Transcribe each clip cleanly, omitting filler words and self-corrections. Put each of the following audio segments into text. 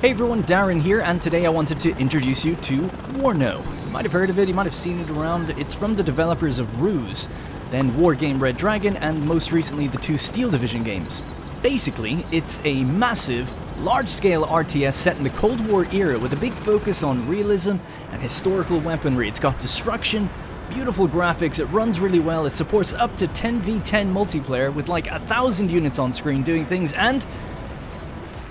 Hey everyone, Darren here, and today I wanted to introduce you to Warno. You might have heard of it, you might have seen it around. It's from the developers of Ruse, then Wargame Red Dragon, and most recently the two Steel Division games. Basically, it's a massive, large-scale RTS set in the Cold War era with a big focus on realism and historical weaponry. It's got destruction, beautiful graphics, it runs really well, it supports up to 10v10 multiplayer with like 1,000 units on screen doing things, and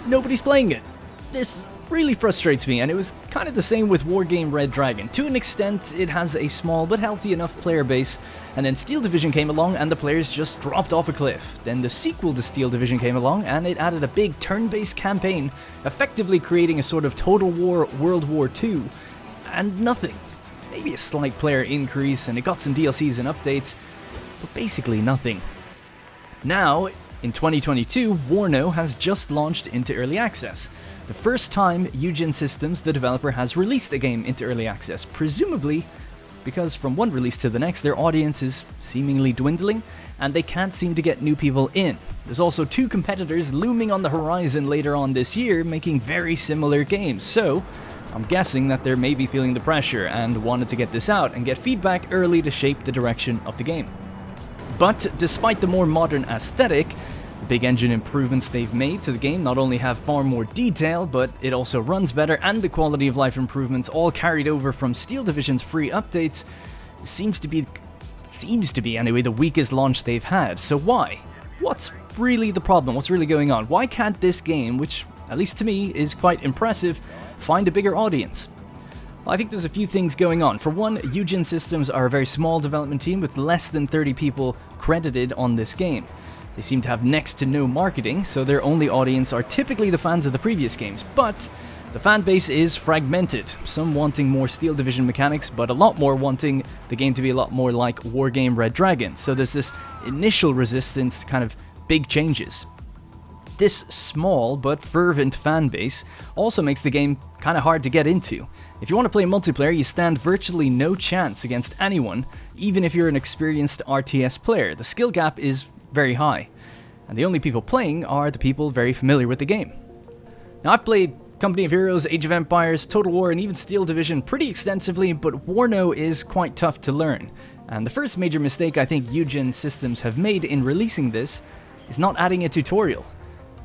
nobody's playing it. This really frustrates me, and it was kind of the same with Wargame Red Dragon. To an extent, it has a small but healthy enough player base, and then Steel Division came along and the players just dropped off a cliff. Then the sequel to Steel Division came along and it added a big turn-based campaign, effectively creating a sort of Total War World War II, and nothing. Maybe a slight player increase, and it got some DLCs and updates, but basically nothing. Now, in 2022, Warno has just launched into early access. The first time Eugen Systems, the developer, has released a game into early access, presumably because from one release to the next their audience is seemingly dwindling and they can't seem to get new people in. There's also two competitors looming on the horizon later on this year making very similar games, so I'm guessing that they're maybe feeling the pressure and wanted to get this out and get feedback early to shape the direction of the game. But despite the more modern aesthetic, the big engine improvements they've made to the game not only have far more detail, but it also runs better, and the quality of life improvements, all carried over from Steel Division's free updates, seems to be anyway the weakest launch they've had. So why? What's really the problem? What's really going on? Why can't this game, which at least to me is quite impressive, find a bigger audience? Well, I think there's a few things going on. For one, Eugen Systems are a very small development team with less than 30 people credited on this game. They seem to have next to no marketing, so their only audience are typically the fans of the previous games, but the fan base is fragmented, some wanting more Steel Division mechanics, but a lot more wanting the game to be a lot more like Wargame Red Dragon, so there's this initial resistance to kind of big changes. This small but fervent fan base also makes the game kind of hard to get into. If you want to play multiplayer, you stand virtually no chance against anyone, even if you're an experienced RTS player. The skill gap is very high, and the only people playing are the people very familiar with the game. Now, I've played Company of Heroes, Age of Empires, Total War, and even Steel Division pretty extensively, but Warno is quite tough to learn. And the first major mistake I think Eugen Systems have made in releasing this is not adding a tutorial.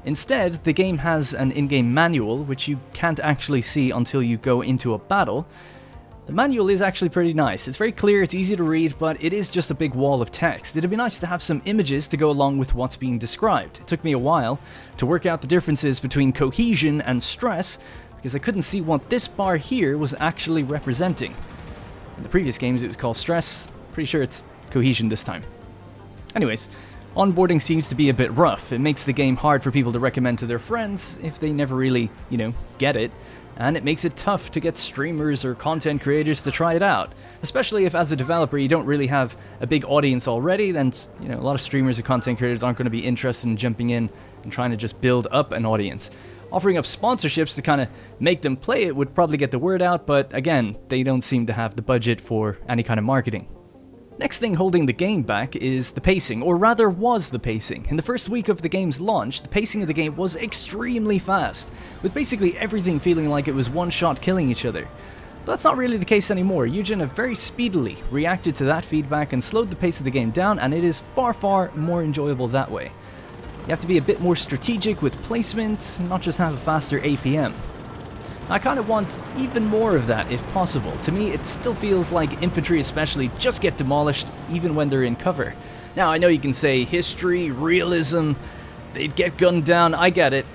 Instead, the game has an in-game manual, which you can't actually see until you go into a battle. The manual is actually pretty nice. It's very clear, it's easy to read, but it is just a big wall of text. It'd be nice to have some images to go along with what's being described. It took me a while to work out the differences between cohesion and stress, because I couldn't see what this bar here was actually representing. In the previous games it was called stress. Pretty sure it's cohesion this time. Anyways, onboarding seems to be a bit rough. It makes the game hard for people to recommend to their friends if they never really, get it. And it makes it tough to get streamers or content creators to try it out. Especially if, as a developer, you don't really have a big audience already, then, a lot of streamers or content creators aren't going to be interested in jumping in and trying to just build up an audience. Offering up sponsorships to kind of make them play it would probably get the word out, but again, they don't seem to have the budget for any kind of marketing. Next thing holding the game back is the pacing, or rather was the pacing. In the first week of the game's launch, the pacing of the game was extremely fast, with basically everything feeling like it was one-shot killing each other. But that's not really the case anymore. Eugen have very speedily reacted to that feedback and slowed the pace of the game down, and it is far, far more enjoyable that way. You have to be a bit more strategic with placement, not just have a faster APM. I kind of want even more of that if possible. To me, it still feels like infantry especially just get demolished even when they're in cover. Now, I know you can say history, realism, they'd get gunned down, I get it,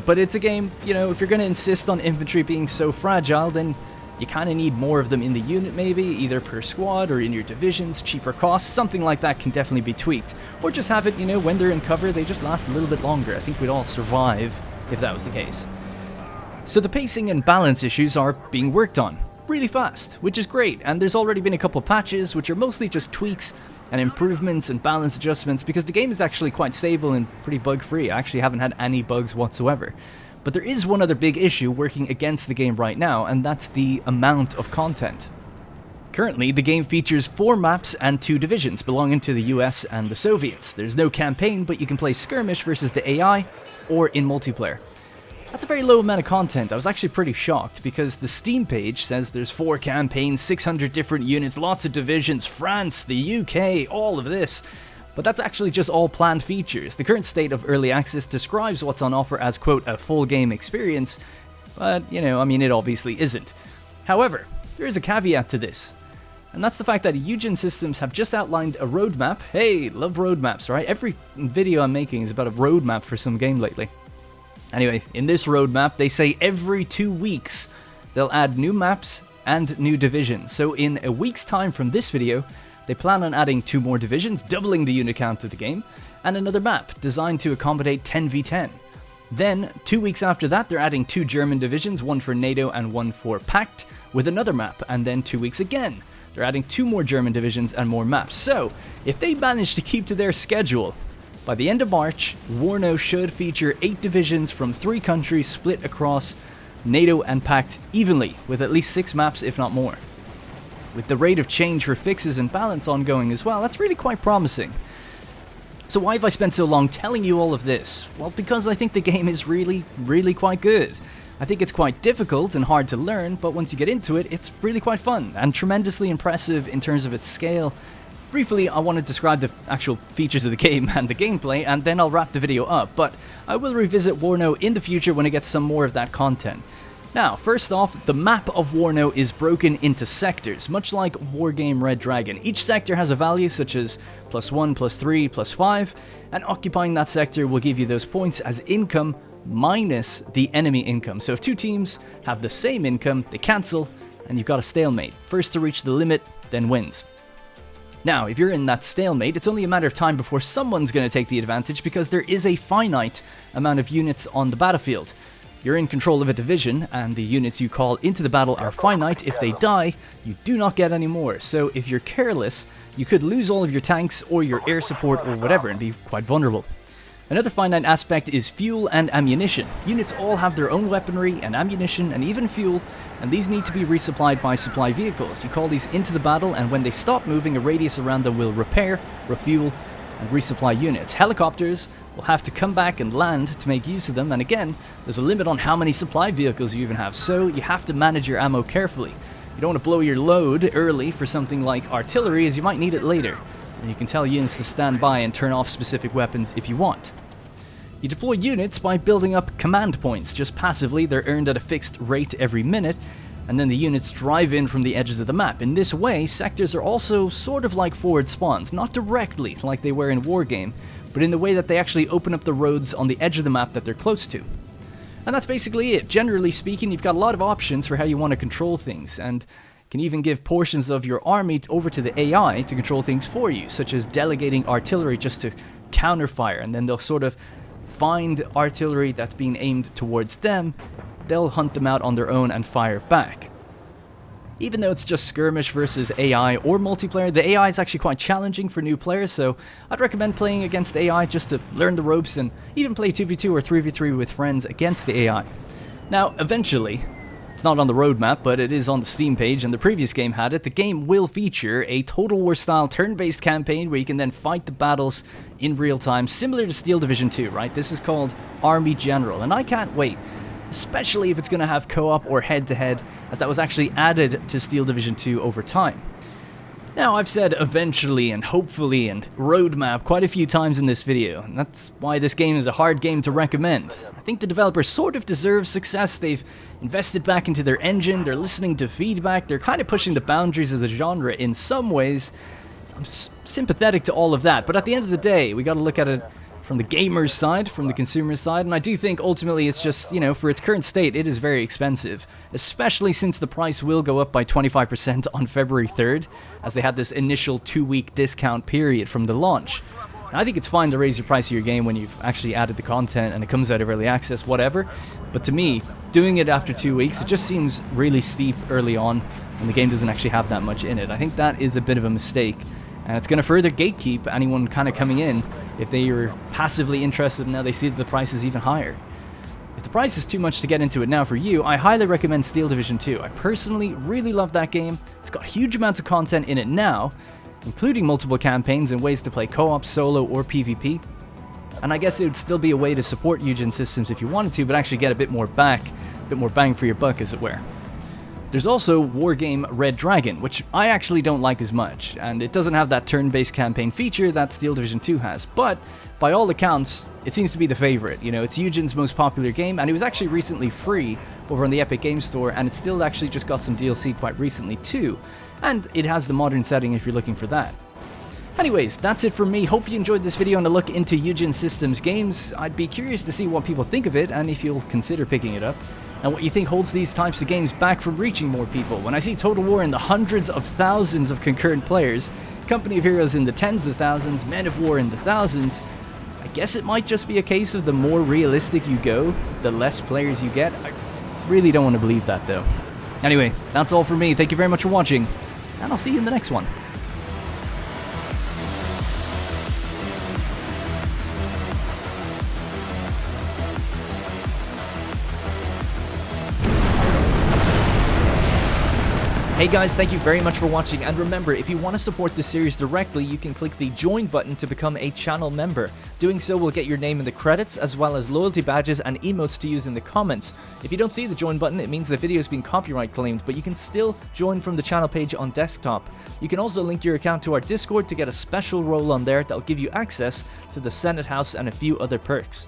but it's a game, if you're going to insist on infantry being so fragile, then you kind of need more of them in the unit maybe, either per squad or in your divisions, cheaper costs, something like that can definitely be tweaked. Or just have it, when they're in cover, they just last a little bit longer. I think we'd all survive if that was the case. So the pacing and balance issues are being worked on really fast, which is great, and there's already been a couple patches which are mostly just tweaks and improvements and balance adjustments because the game is actually quite stable and pretty bug-free. I actually haven't had any bugs whatsoever. But there is one other big issue working against the game right now, and that's the amount of content. Currently, the game features 4 maps and 2 divisions belonging to the US and the Soviets. There's no campaign, but you can play skirmish versus the AI or in multiplayer. That's a very low amount of content. I was actually pretty shocked because the Steam page says there's 4 campaigns, 600 different units, lots of divisions, France, the UK, all of this. But that's actually just all planned features. The current state of early access describes what's on offer as, quote, a full game experience, but, you know, I mean, it obviously isn't. However, there is a caveat to this, and that's the fact that Eugen Systems have just outlined a roadmap. Hey, love roadmaps, right? Every video I'm making is about a roadmap for some game lately. Anyway, in this roadmap, they say every 2 weeks they'll add new maps and new divisions. So in a week's time from this video, they plan on adding 2 more divisions, doubling the unit count of the game, and another map designed to accommodate 10v10. Then, 2 weeks after that, they're adding 2 German divisions, one for NATO and one for Pact, with another map. And then 2 weeks again, they're adding 2 more German divisions and more maps. So, if they manage to keep to their schedule, by the end of March, Warno should feature 8 divisions from 3 countries split across NATO and Pact evenly, with at least 6 maps if not more. With the rate of change for fixes and balance ongoing as well, that's really quite promising. So why have I spent so long telling you all of this? Well, because I think the game is really quite good. I think it's quite difficult and hard to learn, but once you get into it, it's really quite fun and tremendously impressive in terms of its scale. Briefly, I want to describe the actual features of the game and the gameplay, and then I'll wrap the video up, but I will revisit Warno in the future when it gets some more of that content. Now, first off, the map of Warno is broken into sectors, much like Wargame Red Dragon. Each sector has a value such as +1, +3, +5, and occupying that sector will give you those points as income minus the enemy income. So if 2 teams have the same income, they cancel, and you've got a stalemate. First to reach the limit, then wins. Now, if you're in that stalemate, it's only a matter of time before someone's going to take the advantage because there is a finite amount of units on the battlefield. You're in control of a division, and the units you call into the battle are finite. If they die, you do not get any more. So if you're careless, you could lose all of your tanks or your air support or whatever and be quite vulnerable. Another finite aspect is fuel and ammunition. Units all have their own weaponry and ammunition and even fuel, and these need to be resupplied by supply vehicles. You call these into the battle, and when they stop moving, a radius around them will repair, refuel, and resupply units. Helicopters will have to come back and land to make use of them, and again, there's a limit on how many supply vehicles you even have, so you have to manage your ammo carefully. You don't want to blow your load early for something like artillery, as you might need it later, and you can tell units to stand by and turn off specific weapons if you want. You deploy units by building up command points. Just passively, they're earned at a fixed rate every minute, and then the units drive in from the edges of the map. In this way, sectors are also sort of like forward spawns, not directly like they were in Wargame, but in the way that they actually open up the roads on the edge of the map that they're close to. And that's basically it. Generally speaking, you've got a lot of options for how you want to control things, and can even give portions of your army over to the AI to control things for you, such as delegating artillery just to counterfire, and then they'll sort of find artillery that's being aimed towards them, they'll hunt them out on their own and fire back. Even though it's just skirmish versus AI or multiplayer, the AI is actually quite challenging for new players, so I'd recommend playing against AI just to learn the ropes and even play 2v2 or 3v3 with friends against the AI. Now, eventually, it's not on the roadmap, but it is on the Steam page, and the previous game had it. The game will feature a Total War style turn-based campaign where you can then fight the battles in real time, similar to Steel Division 2, right? This is called Army General, and I can't wait, especially if it's going to have co-op or head-to-head, as that was actually added to Steel Division 2 over time. Now, I've said eventually and hopefully and roadmap quite a few times in this video, and that's why this game is a hard game to recommend. I think the developers sort of deserve success. They've invested back into their engine, they're listening to feedback, they're kind of pushing the boundaries of the genre in some ways. So I'm sympathetic to all of that, but at the end of the day, we got to look at it from the gamer's side, from the consumer's side, and I do think ultimately it's just, you know, for its current state, it is very expensive, especially since the price will go up by 25% on February 3rd, as they had this initial 2-week discount period from the launch. And I think it's fine to raise your price of your game when you've actually added the content and it comes out of early access, whatever, but to me, doing it after 2 weeks, it just seems really steep early on, and the game doesn't actually have that much in it. I think that is a bit of a mistake, and it's going to further gatekeep anyone kind of coming in if they are passively interested and now they see that the price is even higher. If the price is too much to get into it now for you, I highly recommend Steel Division 2. I personally really love that game. It's got huge amounts of content in it now, including multiple campaigns and ways to play co-op, solo, or PvP. And I guess it would still be a way to support Eugen Systems if you wanted to, but actually get a bit more back, a bit more bang for your buck, as it were. There's also Wargame Red Dragon, which I actually don't like as much, and it doesn't have that turn-based campaign feature that Steel Division 2 has, but by all accounts, it seems to be the favorite. You know, it's Eugen's most popular game, and it was actually recently free over on the Epic Games Store, and it still actually just got some DLC quite recently too, and it has the modern setting if you're looking for that. Anyways, that's it from me. Hope you enjoyed this video and a look into Eugen Systems games. I'd be curious to see what people think of it, and if you'll consider picking it up, and what you think holds these types of games back from reaching more people. When I see Total War in the hundreds of thousands of concurrent players, Company of Heroes in the tens of thousands, Men of War in the thousands, I guess it might just be a case of the more realistic you go, the less players you get. I really don't want to believe that though. Anyway, that's all from me. Thank you very much for watching, and I'll see you in the next one. Hey guys, thank you very much for watching, and remember, if you want to support this series directly, you can click the join button to become a channel member. Doing so will get your name in the credits, as well as loyalty badges and emotes to use in the comments. If you don't see the join button, it means the video has been copyright claimed, but you can still join from the channel page on desktop. You can also link your account to our Discord to get a special role on there that'll give you access to the Senate House and a few other perks.